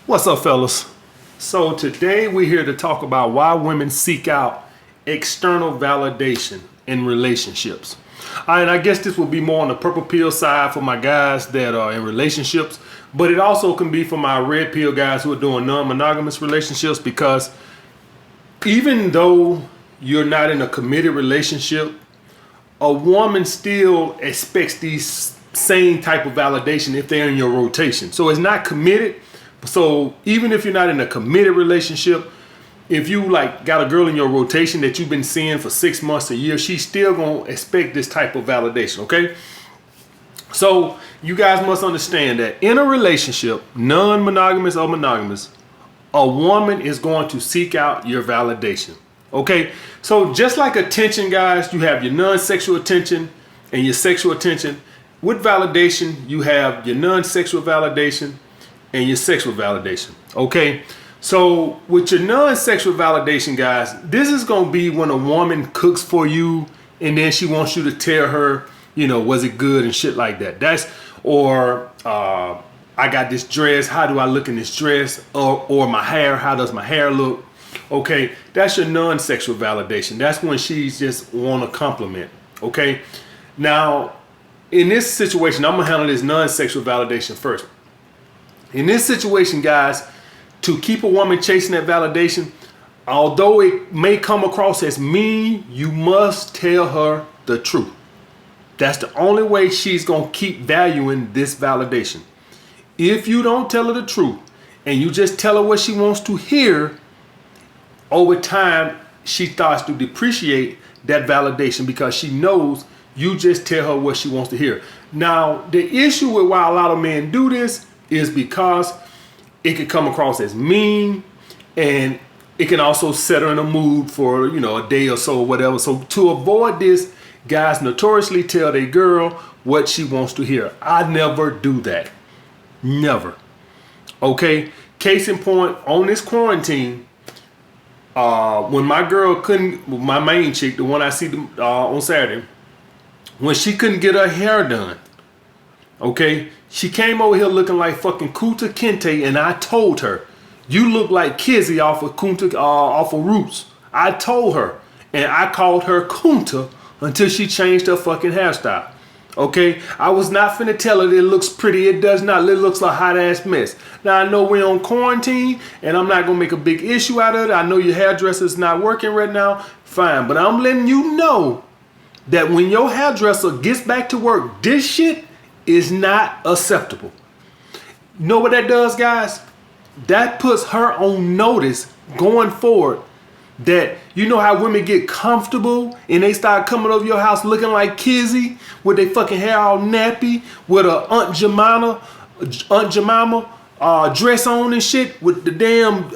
What's up, fellas? So today we're here to talk about why women seek out external validation in relationships. And I guess this will be more on the purple pill side for my guys that are in relationships, but it also can be for my red pill guys who are doing non-monogamous relationships, because even though you're not in a committed relationship, a woman still expects these same type of validation if they're in your rotation. So it's not committed. So even if you're not in a committed relationship, if you like got a girl in your rotation that you've been seeing for 6 months, a year, she's still gonna expect this type of validation, okay? So you guys must understand that in a relationship, non-monogamous or monogamous, a woman is going to seek out your validation, okay? So just like attention, guys, you have your non-sexual attention and your sexual attention. With validation, you have your non-sexual validation and your sexual validation, okay? So with your non-sexual validation, guys, this is gonna be when a woman cooks for you and then she wants you to tell her, you know, was it good and shit like that. I got this dress, how do I look in this dress? Or my hair, how does my hair look? Okay, that's your non-sexual validation. That's when she's just want a compliment, okay? Now, in this situation, I'm gonna handle this non-sexual validation first. In this situation, guys, to keep a woman chasing that validation, although it may come across as mean, you must tell her the truth. That's the only way she's gonna keep valuing this validation. If you don't tell her the truth and you just tell her what she wants to hear, over time, she starts to depreciate that validation because she knows you just tell her what she wants to hear. Now, the issue with why a lot of men do this is because it could come across as mean, and it can also set her in a mood for, you know, a day or so or whatever. So to avoid this, guys notoriously tell their girl what she wants to hear. I never do that. Never. Okay? Case in point, on this quarantine, when my girl couldn't, my main chick, the one I see on Saturday, when she couldn't get her hair done, okay, she came over here looking like fucking Kunta Kinte, and I told her, you look like Kizzy off of Roots. I told her, and I called her Kunta until she changed her fucking hairstyle. Okay, I was not finna tell her that it looks pretty. It does not. It looks like a hot ass mess. Now I know we're on quarantine, and I'm not gonna make a big issue out of it. I know your hairdresser's not working right now. Fine, but I'm letting you know that when your hairdresser gets back to work, this shit is not acceptable. You know what that does, guys? That puts her on notice going forward that, you know how women get comfortable and they start coming over your house looking like Kizzy with their fucking hair all nappy, with a Aunt Jemima dress on and shit, with the damn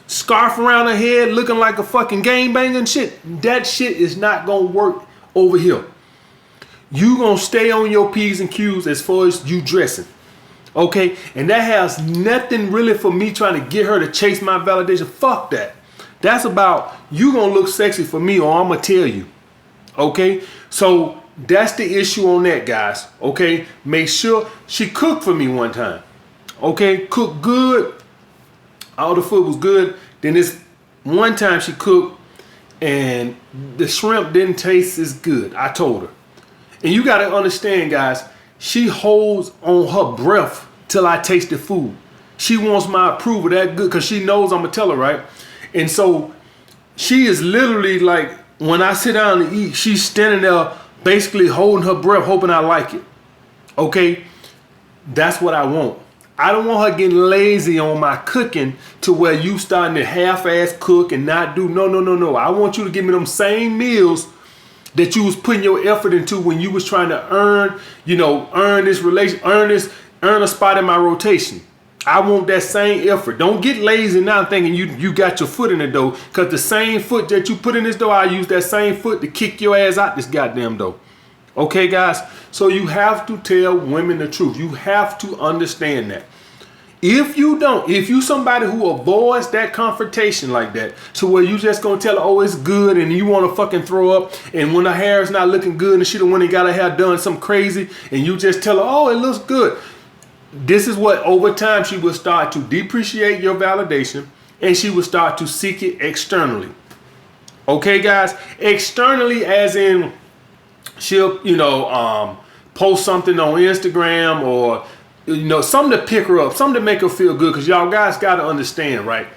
scarf around her head looking like a fucking gangbanger and shit. That shit is not gonna work over here. You gonna stay on your P's and Q's as far as you dressing, okay? And that has nothing really for me trying to get her to chase my validation. Fuck that. That's about you gonna look sexy for me, or I'm gonna tell you, okay? So that's the issue on that, guys, okay? Make sure she cooked for me one time, okay? Cooked good, all the food was good. Then this one time she cooked and the shrimp didn't taste as good. I told her. And you got to understand, guys, she holds on her breath till I taste the food. She wants my approval that good because she knows I'm going to tell her, right? And so she is literally like, when I sit down to eat, she's standing there basically holding her breath, hoping I like it. Okay? That's what I want. I don't want her getting lazy on my cooking to where you starting to half-ass cook and not do. No. I want you to give me them same meals that you was putting your effort into when you was trying to earn this relation, earn a spot in my rotation. I want that same effort. Don't get lazy now thinking you got your foot in the door, because the same foot that you put in this door, I use that same foot to kick your ass out this goddamn door. Okay, guys? So you have to tell women the truth. You have to understand that. If you don't, if you somebody who avoids that confrontation like that, to where you just gonna tell her, oh, it's good, and you wanna fucking throw up, and when her hair is not looking good and she the one that got her hair done something crazy, and you just tell her, oh, it looks good. this is what over time she will start to depreciate your validation, and she will start to seek it externally. Okay, guys, externally, as in she'll, post something on Instagram, or something to pick her up, something to make her feel good. Because y'all guys got to understand, right?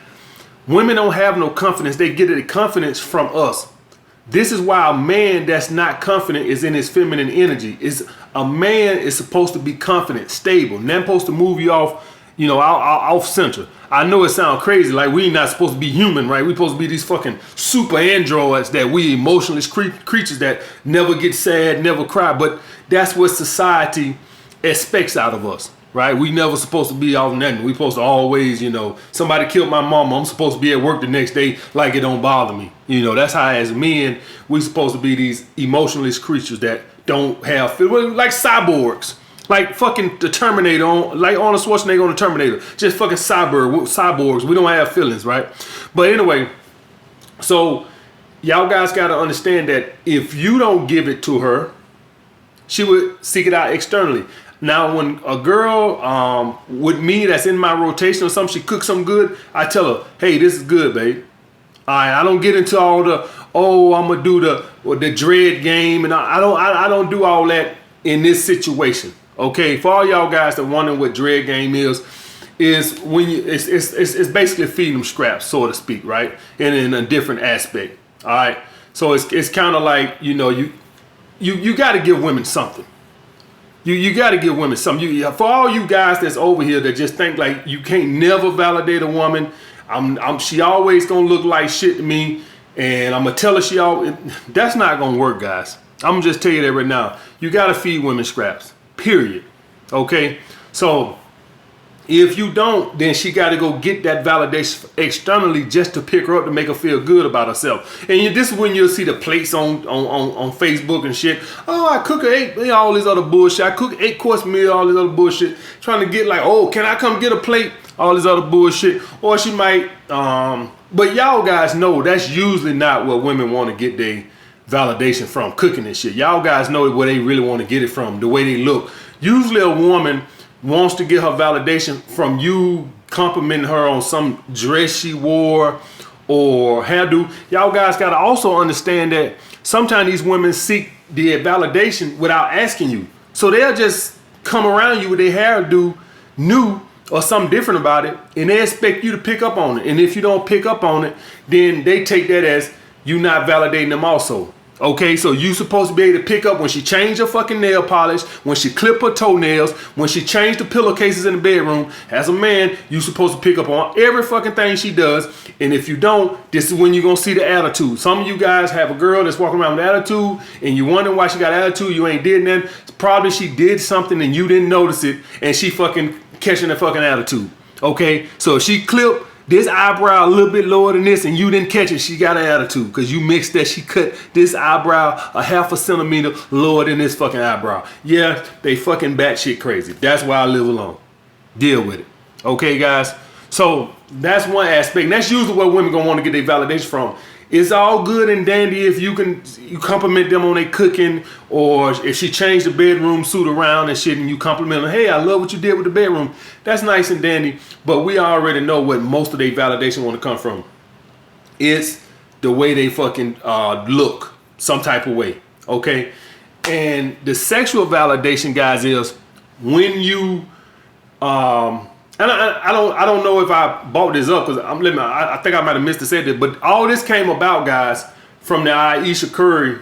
Women don't have no confidence. They get the confidence from us. This is why a man that's not confident is in his feminine energy. A man is supposed to be confident, stable, not supposed to move you off, off center. I know it sounds crazy, like we not supposed to be human, right? We supposed to be these fucking super androids, that we emotionless creatures that never get sad, never cry. But that's what society expects out of us, right? We never supposed to be all nothing. We supposed to always, somebody killed my mama, I'm supposed to be at work the next day like it don't bother me. That's how as men, we supposed to be these emotionless creatures that don't have feel, like cyborgs. Like fucking the Terminator, like Arnold Schwarzenegger on the Terminator. Just fucking cyborgs. We don't have feelings, right? But anyway, so y'all guys got to understand that if you don't give it to her, she would seek it out externally. Now, when a girl with me that's in my rotation or something, she cooks something good, I tell her, hey, this is good, babe. I don't get into all the, I'm gonna do the dread game, and I don't do all that in this situation. Okay, for all y'all guys that wondering what dread game is when it's basically feeding them scraps, so to speak, right? And in a different aspect. All right, so it's kind of like you got to give women something. You got to give women something. For all you guys that's over here that just think like you can't never validate a woman, she always gonna look like shit to me, and I'm gonna tell her that's not gonna work, guys. I'm gonna just tell you that right now. You got to feed women scraps. Period. Okay, so if you don't, then she got to go get that validation externally just to pick her up, to make her feel good about herself. And this is when you'll see the plates on Facebook and shit. I cook all this other bullshit. I cook 8-course meal, all this other bullshit. Trying to get like, can I come get a plate? All this other bullshit. Or she might, but y'all guys know that's usually not what women want to get their validation from, cooking and shit. Y'all guys know where they really want to get it from, the way they look. Usually a woman wants to get her validation from you complimenting her on some dress she wore or hairdo. Y'all guys got to also understand that sometimes these women seek the validation without asking you. So they'll just come around you with their hairdo new or something different about it, and they expect you to pick up on it. And if you don't pick up on it, then they take that as you not validating them also. Okay, so you supposed to be able to pick up when she changed her fucking nail polish, when she clipped her toenails, when she changed the pillowcases in the bedroom. As a man, you supposed to pick up on every fucking thing she does. And if you don't, this is when you're gonna see the attitude. Some of you guys have a girl that's walking around with attitude, and you wondering why she got attitude. You ain't did nothing. Probably she did something and you didn't notice it, and she fucking catching the fucking attitude. Okay, so if she clipped this eyebrow a little bit lower than this and you didn't catch it, she got an attitude because you mixed that. She cut this eyebrow a 0.5 centimeter lower than this fucking eyebrow. Yeah, they fucking batshit crazy. That's why I live alone. Deal with it. Okay, guys? So that's one aspect. And that's usually where women gonna want to get their validation from. It's all good and dandy if you compliment them on their cooking, or if she changed the bedroom suit around and shit and you compliment them, hey, I love what you did with the bedroom. That's nice and dandy, but we already know what most of their validation want to come from. It's the way they fucking look, some type of way, okay? And the sexual validation, guys, is when you and I don't know if I bought this up because I think I might have missed to say this, but all this came about, guys, from the Ayesha Curry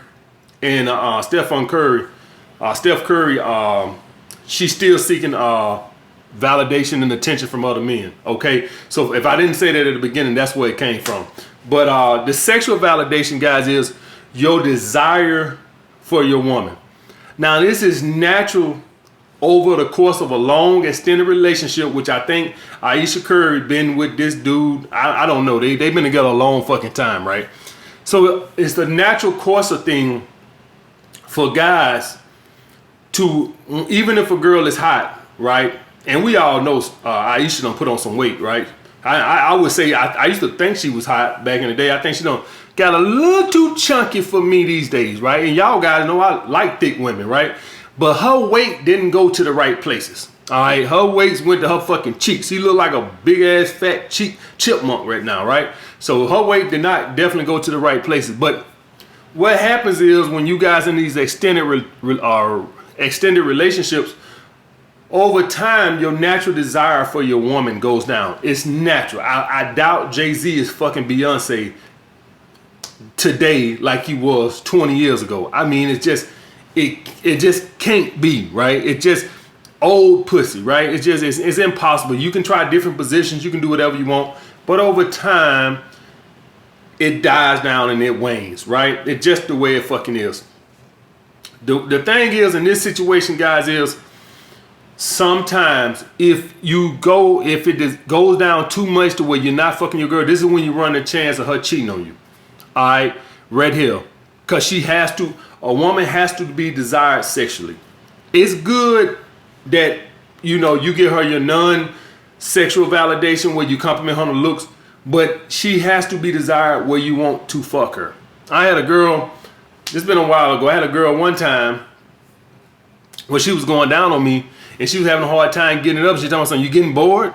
and Steph Curry. Steph Curry, she's still seeking validation and attention from other men. Okay, so if I didn't say that at the beginning, that's where it came from. But the sexual validation, guys, is your desire for your woman. Now, this is natural over the course of a long extended relationship, which I think Ayesha Curry been with this dude. I don't know. They've been together a long fucking time, right? So it's the natural course of thing for guys to, even if a girl is hot, right? And we all know Ayesha done put on some weight, right? I would say I used to think she was hot back in the day. I think she done got a little too chunky for me these days, right? And y'all guys know I like thick women, right? But her weight didn't go to the right places. All right, her weights went to her fucking cheeks. She looked like a big ass fat chipmunk right now, right? So her weight did not definitely go to the right places. But what happens is when you guys in these extended relationships, over time, your natural desire for your woman goes down. It's natural. I doubt Jay-Z is fucking Beyonce today like he was 20 years ago. I mean, it just can't be, right? It just old pussy, right? It's impossible. You can try different positions, you can do whatever you want, but over time it dies down and it wanes, right? It's just the way it fucking is. The thing is in this situation, guys, is sometimes if it goes down too much to where you're not fucking your girl, this is when you run the chance of her cheating on you. All right, red hill, because a woman has to be desired sexually. It's good that you give her your non-sexual validation where you compliment her on the looks, but she has to be desired where you want to fuck her. I had a girl, this been a while ago, I had a girl one time where she was going down on me and she was having a hard time getting it up. She told me something, you getting bored?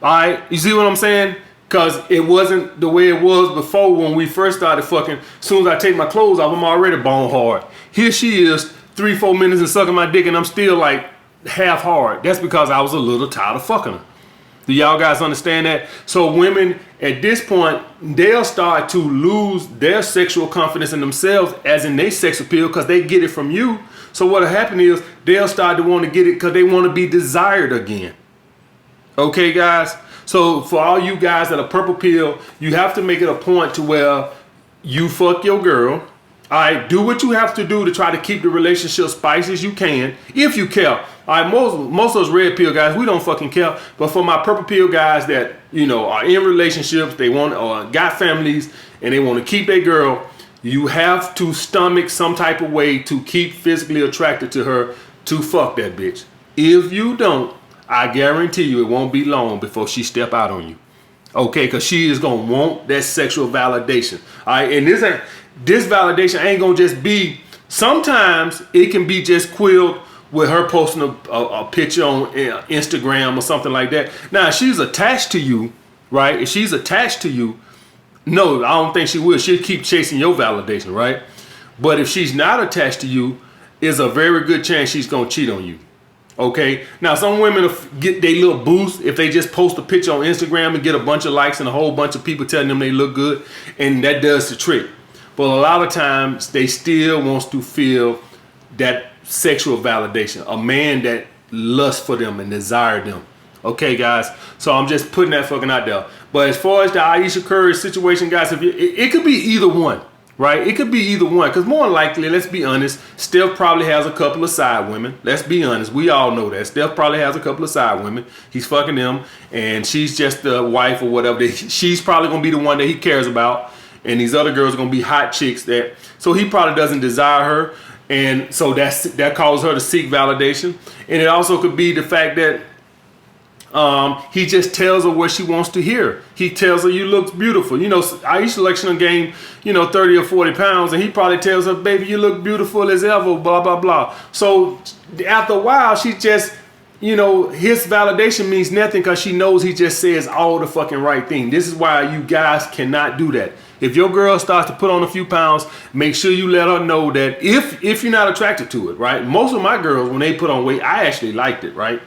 All right, you see what I'm saying? Because it wasn't the way it was before when we first started fucking. As soon as I take my clothes off, I'm already bone hard. Here she is, 3-4 minutes and sucking my dick and I'm still like half hard. That's because I was a little tired of fucking her. Do y'all guys understand that? So women at this point, they'll start to lose their sexual confidence in themselves as in their sex appeal because they get it from you. So what'll happen is they'll start to want to get it because they want to be desired again. Okay, guys? So for all you guys that are purple pill, you have to make it a point to where you fuck your girl. All right, do what you have to do to try to keep the relationship spicy as you can, if you care. All right, most of those red pill guys, we don't fucking care. But for my purple pill guys that are in relationships, they want or got families, and they want to keep their girl, you have to stomach some type of way to keep physically attracted to her to fuck that bitch. If you don't, I guarantee you it won't be long before she step out on you. Okay, because she is gonna want that sexual validation. All right, and this validation ain't gonna just be, sometimes it can be just quilled with her posting a picture on Instagram or something like that. Now, if she's attached to you, right? If she's attached to you, no, I don't think she will. She'll keep chasing your validation, right? But if she's not attached to you, there's a very good chance she's gonna cheat on you. Okay, now some women get their little boost if they just post a picture on Instagram and get a bunch of likes and a whole bunch of people telling them they look good, and that does the trick. But a lot of times they still wants to feel that sexual validation, a man that lusts for them and desire them. Okay, guys, so I'm just putting that fucking out there. But as far as the Ayesha Curry situation, guys, it could be either one. Right? It could be either one, because more likely, let's be honest, Steph probably has a couple of side women. Let's be honest. We all know that. Steph probably has a couple of side women. He's fucking them, and she's just the wife or whatever. She's probably going to be the one that he cares about, and these other girls are going to be hot chicks. So he probably doesn't desire her, and so that causes her to seek validation. And it also could be the fact that he just tells her what she wants to hear. He tells her, you look beautiful. Ayesha Lection gained, 30 or 40 pounds, and he probably tells her, baby, you look beautiful as ever, blah, blah, blah. So after a while, she just, his validation means nothing because she knows he just says all the fucking right thing. This is why you guys cannot do that. If your girl starts to put on a few pounds, make sure you let her know that if you're not attracted to it, right? Most of my girls, when they put on weight, I actually liked it, right?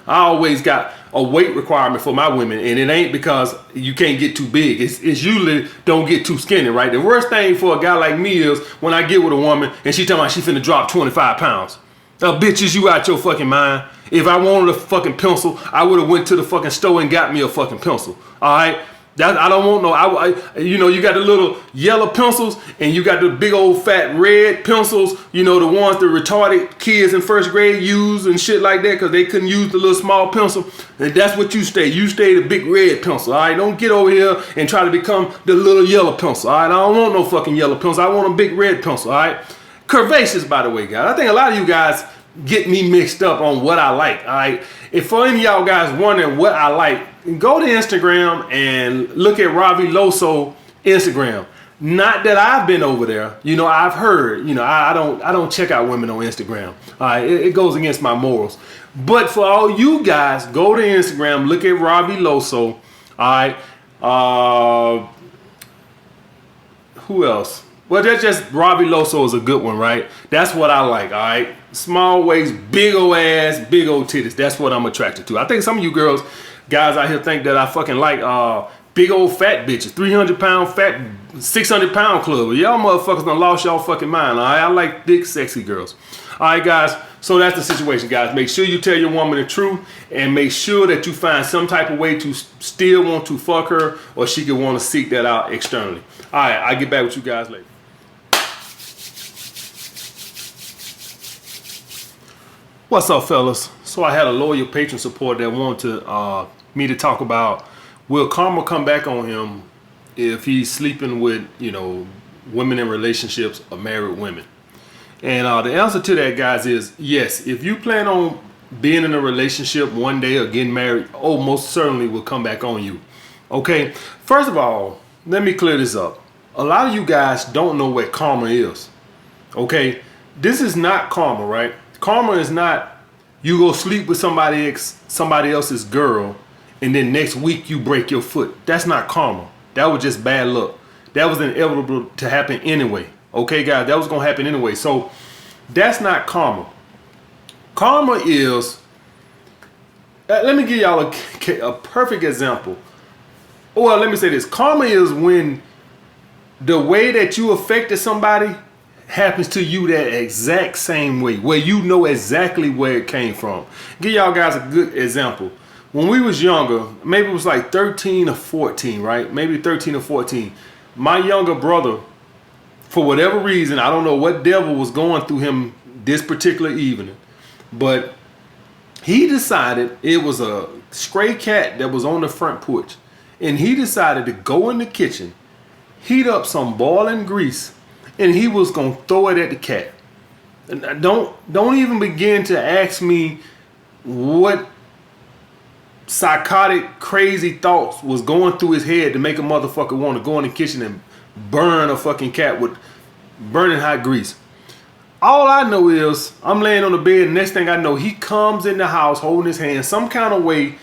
I always got a weight requirement for my women, and it ain't because you can't get too big. It's usually don't get too skinny, right? The worst thing for a guy like me is when I get with a woman and she tell me she finna drop 25 pounds. Now, bitches, you out your fucking mind. If I wanted a fucking pencil, I would have went to the fucking store and got me a fucking pencil. All right? I don't want no, you got the little yellow pencils and you got the big old fat red pencils, the ones the retarded kids in first grade use and shit like that because they couldn't use the little small pencil. And that's what you stay. You stay the big red pencil, all right? Don't get over here and try to become the little yellow pencil, all right? I don't want no fucking yellow pencil. I want a big red pencil, all right? Curvaceous, by the way, guys. I think a lot of you guys get me mixed up on what I like, all right? If for any of y'all guys wondering what I like, go to Instagram and look at Ravi Loso Instagram. Not that I've been over there. You know, I've heard. You know, I don't check out women on Instagram. All right, it goes against my morals. But for all you guys, go to Instagram, look at Robbie Loso. All right. Who else? Well, that's just Robbie Loso is a good one, right? That's what I like. All right. Small waist, big old ass, big old titties. That's what I'm attracted to. I think some of you girls, guys out here think that I fucking like big old fat bitches, 300-pound fat, 600-pound club. Y'all motherfuckers done lost y'all fucking mind. All right, I like thick, sexy girls. All right, guys. So that's the situation, guys. Make sure you tell your woman the truth, and make sure that you find some type of way to still want to fuck her, or she could want to seek that out externally. All right, I'll get back with you guys later. What's up, fellas? So I had a loyal patron support that wanted me to talk about, will karma come back on him if he's sleeping with, you know, women in relationships or married women? And the answer to that, guys, is yes. If you plan on being in a relationship one day or getting married, oh, most certainly will come back on you. Okay, first of all, let me clear this up. A lot of you guys don't know what karma is. Okay, this is not karma, right? Karma is not you go sleep with somebody else's girl and then next week you break your foot. That's not karma. That was just bad luck. That was inevitable to happen anyway. Okay, guys, that was going to happen anyway. So that's not karma. Karma is, let me give y'all a perfect example. Well, let me say this. Karma is when the way that you affected somebody happens to you that exact same way, where you know exactly where it came from. Give y'all guys a good example. When we was younger, maybe it was like 13 or 14, right? Maybe 13 or 14. My younger brother, for whatever reason, I don't know what devil was going through him this particular evening, but he decided it was a stray cat that was on the front porch, and he decided to go in the kitchen, heat up some boiling grease, and he was gonna throw it at the cat. And don't even begin to ask me what psychotic, crazy thoughts was going through his head to make a motherfucker want to go in the kitchen and burn a fucking cat with burning hot grease. All I know is I'm laying on the bed, and next thing I know, he comes in the house holding his hand some kind of way.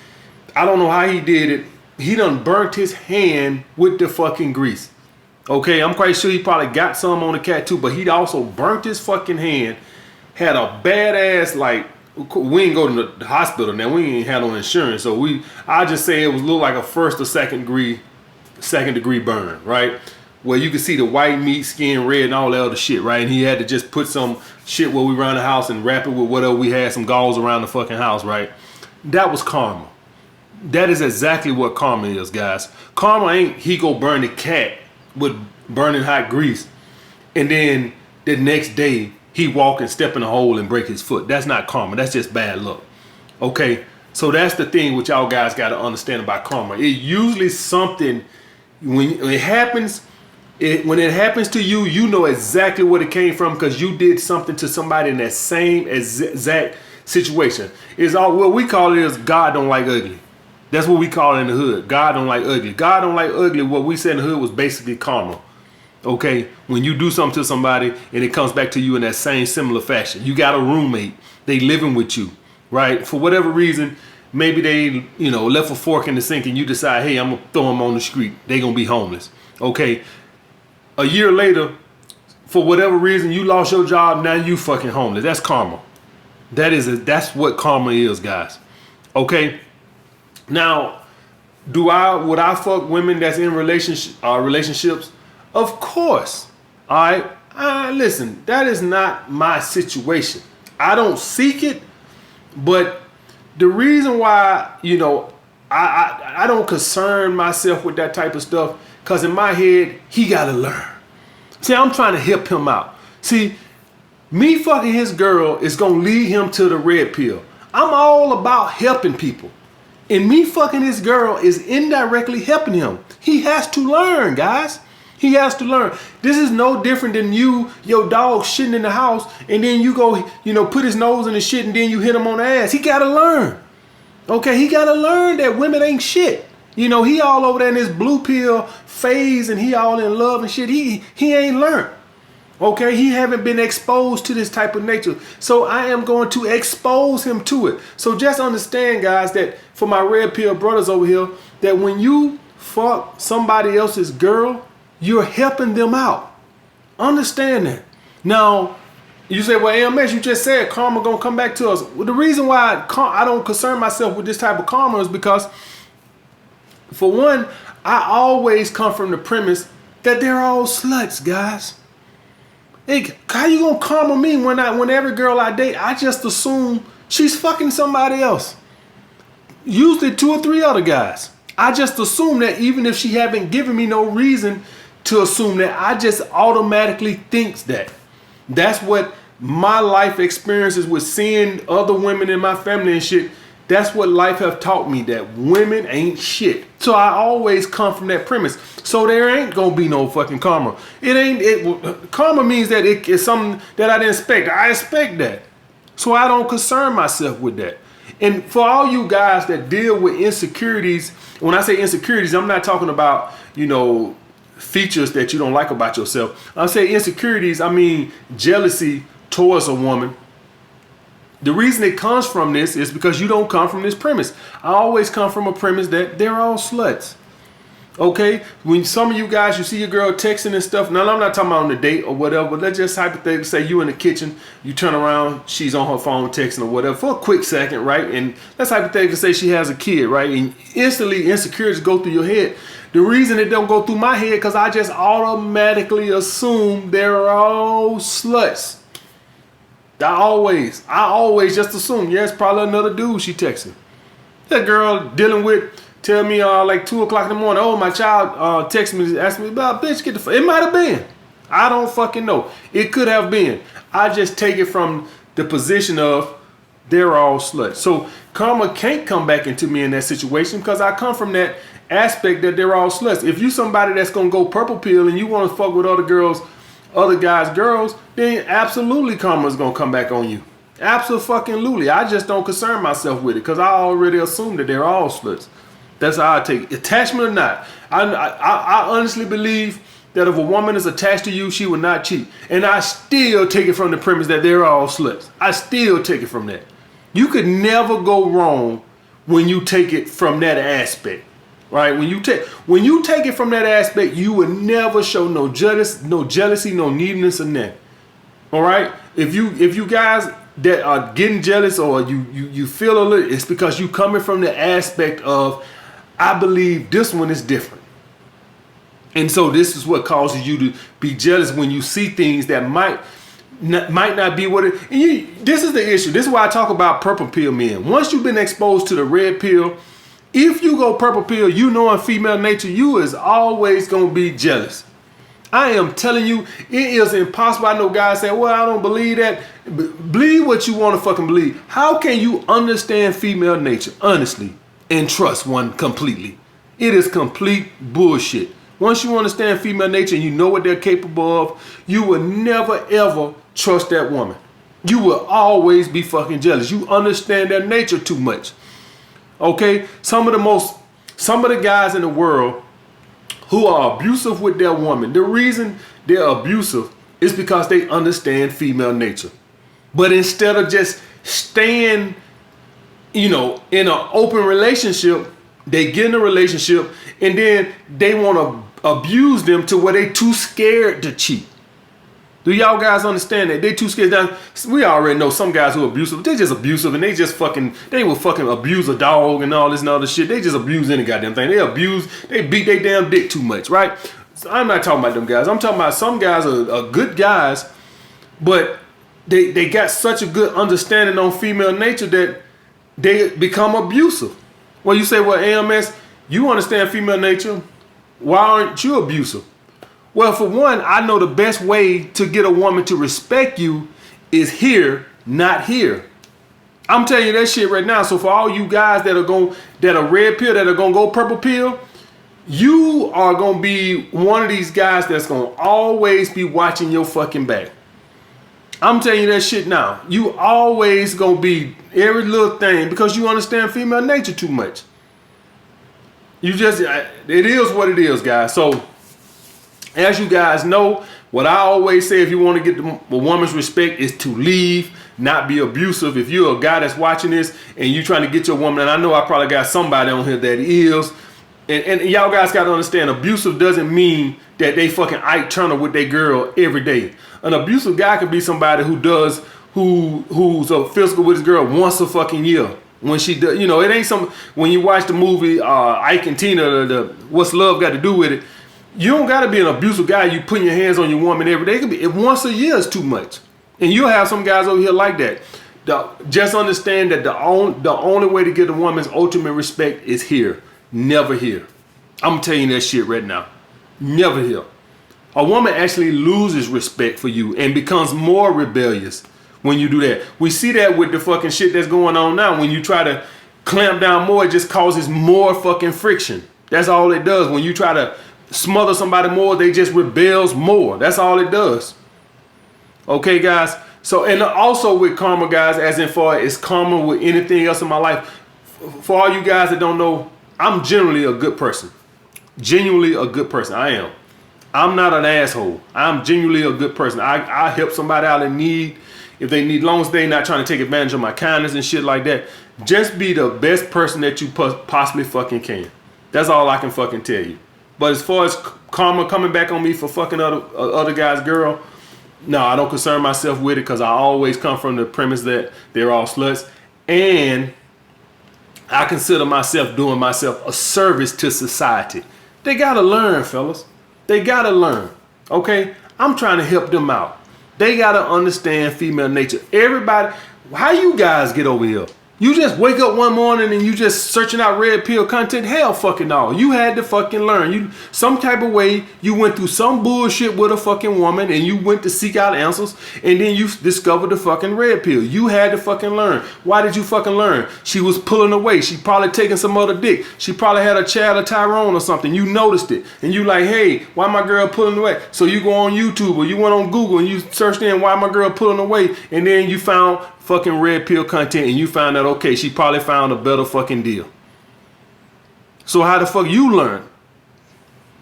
I don't know how he did it. He done burnt his hand with the fucking grease. Okay, I'm quite sure he probably got some on the cat too, but he also burnt his fucking hand. Had a badass, like, we ain't go to the hospital now. We ain't had no insurance, so I just say it was look like a first or second degree burn, right? Where you could see the white meat, skin red, and all that other shit, right? And he had to just put some shit where we around the house and wrap it with whatever we had, some gauze around the fucking house, right? That was karma. That is exactly what karma is, guys. Karma ain't he go burn the cat with burning hot grease, and then the next day he walk and step in a hole and break his foot. That's not karma. That's just bad luck. Okay, so that's the thing which y'all guys got to understand about karma. It usually something when it happens. When it happens to you, you know exactly where it came from because you did something to somebody in that same exact situation. It's all what we call it is God don't like ugly. That's what we call it in the hood. God don't like ugly. God don't like ugly. What we said in the hood was basically karma. Okay, when you do something to somebody and it comes back to you in that same similar fashion. You got a roommate, they living with you, right? For whatever reason, maybe they, you know, left a fork in the sink and you decide, hey, I'm gonna throw them on the street. They gonna be homeless. Okay, a year later, for whatever reason, you lost your job. Now you fucking homeless. That's karma. That's what karma is, guys. Okay. Now, would I fuck women that's in relationships? Of course. All right. Listen, that is not my situation. I don't seek it, but the reason why, you know, I don't concern myself with that type of stuff, because in my head, he got to learn. See, I'm trying to help him out. See, me fucking his girl is going to lead him to the red pill. I'm all about helping people. And me fucking his girl is indirectly helping him. He has to learn, guys. He has to learn. This is no different than your dog shitting in the house, and then you go, you know, put his nose in the shit, and then you hit him on the ass. He got to learn. Okay, he got to learn that women ain't shit. You know, he all over there in this blue pill phase and he all in love and shit. He ain't learned. Okay, he haven't been exposed to this type of nature. So I am going to expose him to it. So just understand, guys, that for my red pill brothers over here, that when you fuck somebody else's girl, you're helping them out. Understand that. Now, you say, well, AMS, you just said karma gonna come back to us. Well, the reason why I don't concern myself with this type of karma is because, for one, I always come from the premise that they're all sluts, guys. Hey, how you gonna karma me when every girl I date, I just assume she's fucking somebody else? Usually 2 or 3 other guys. I just assume that even if she haven't given me no reason to assume that, I just automatically thinks that. That's what my life experiences with seeing other women in my family and shit. That's what life have taught me, that women ain't shit. So I always come from that premise. So there ain't gonna be no fucking karma. Karma means that it's something that I didn't expect. I expect that. So I don't concern myself with that. And for all you guys that deal with insecurities, when I say insecurities, I'm not talking about, features that you don't like about yourself. I say insecurities, I mean jealousy towards a woman. The reason it comes from this is because you don't come from this premise. I always come from a premise that they're all sluts. Okay? When some of you guys, you see your girl texting and stuff. Now, I'm not talking about on the date or whatever, but let's just hypothetically say you in the kitchen, you turn around, she's on her phone texting or whatever for a quick second, right? And let's hypothetically say she has a kid, right? And instantly insecurities go through your head. The reason it don't go through my head, because I just automatically assume they're all sluts. I always just assume, yeah, it's probably another dude she texting. That girl dealing with, tell me like 2 o'clock in the morning, oh, my child texted me, asked me about, bitch, get the fuck. It might have been. I don't fucking know. It could have been. I just take it from the position of they're all sluts. So karma can't come back into me in that situation because I come from that aspect that they're all sluts. If you somebody that's gonna go purple pill and you want to fuck with other guys' girls, then absolutely karma is gonna come back on you. Absolutely. I just don't concern myself with it because I already assume that they're all sluts. That's how I take it. Attachment or not. I honestly believe that if a woman is attached to you, she will not cheat. And I still take it from the premise that they're all sluts. I still take it from that. You could never go wrong when you take it from that aspect. Right? When you take it from that aspect, you would never show no jealousy, no neediness or that. All right? If you guys that are getting jealous or you feel a little, it's because you coming from the aspect of, I believe this one is different. And so this is what causes you to be jealous when you see things that might not be what it. This is the issue. This is why I talk about purple pill men. Once you've been exposed to the red pill, if you go purple pill, you know in female nature, you is always going to be jealous. I am telling you, it is impossible. I know guys say, well, I don't believe that. Believe what you want to fucking believe. How can you understand female nature, honestly, and trust one completely? It is complete bullshit. Once you understand female nature and you know what they're capable of, you will never, ever trust that woman. You will always be fucking jealous. You understand their nature too much. Okay, some of the guys in the world who are abusive with their woman, the reason they're abusive is because they understand female nature. But instead of just staying, in an open relationship, they get in a relationship and then they want to abuse them to where they too scared to cheat. Do y'all guys understand that? They too scared. Now, we already know some guys who are abusive. They just abusive and they will fucking abuse a dog and all this and other shit. They just abuse any goddamn thing. They beat their damn dick too much, right? So I'm not talking about them guys. I'm talking about some guys are good guys, but they got such a good understanding on female nature that they become abusive. Well, you say, well, AMS, you understand female nature. Why aren't you abusive? Well, for one, I know the best way to get a woman to respect you is here, not here. I'm telling you that shit right now. So for all you guys that are red pill, that are gonna go purple pill, you are gonna be one of these guys that's gonna always be watching your fucking back. I'm telling you that shit now. You always gonna be every little thing because you understand female nature too much. You just, it is what it is, guys. So, as you guys know, what I always say, if you want to get a woman's respect, is to leave, not be abusive. If you're a guy that's watching this and you're trying to get your woman, and I know I probably got somebody on here that is, and y'all guys got to understand, abusive doesn't mean that they fucking Ike Turner with their girl every day. An abusive guy could be somebody who's a physical with his girl once a fucking year. When she does, you know, it ain't some, when you watch the movie Ike and Tina, the What's Love Got to Do With It, you don't got to be an abusive guy. You putting your hands on your woman every day. It could be, once a year is too much. And you'll have some guys over here like that. Just understand that the only way to get a woman's ultimate respect is here. Never here. I'm telling you that shit right now. Never here. A woman actually loses respect for you and becomes more rebellious when you do that. We see that with the fucking shit that's going on now. When you try to clamp down more, it just causes more fucking friction. That's all it does. When you try to smother somebody more, they just rebels more. That's all it does. Okay, guys? So, and also with karma, guys, as in far as karma with anything else in my life, for all you guys that don't know, I'm generally a good person. Genuinely a good person. I am. I'm not an asshole. I'm genuinely a good person. I help somebody out in need. If they need, long as they're not trying to take advantage of my kindness and shit like that, just be the best person that you possibly fucking can. That's all I can fucking tell you. But as far as karma coming back on me for fucking other guys' girl, no, I don't concern myself with it, because I always come from the premise that they're all sluts. And I consider myself doing myself a service to society. They gotta learn, fellas. They gotta learn. Okay? I'm trying to help them out. They gotta understand female nature. Everybody, how you guys get over here? You just wake up one morning and you just searching out red pill content? Hell fucking no. You had to fucking learn. You some type of way, you went through some bullshit with a fucking woman and you went to seek out answers, and then you discovered the fucking red pill. You had to fucking learn. Why did you fucking learn? She was pulling away. She probably taking some other dick. She probably had a child of Tyrone or something. You noticed it. And you like, hey, why my girl pulling away? So you go on YouTube or you went on Google and you searched in why my girl pulling away, and then you found fucking red pill content, and you found out, okay, she probably found a better fucking deal. So how the fuck you learn?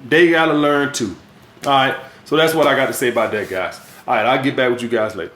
They gotta learn too. All right, so that's what I got to say about that, guys. All right, I'll get back with you guys later.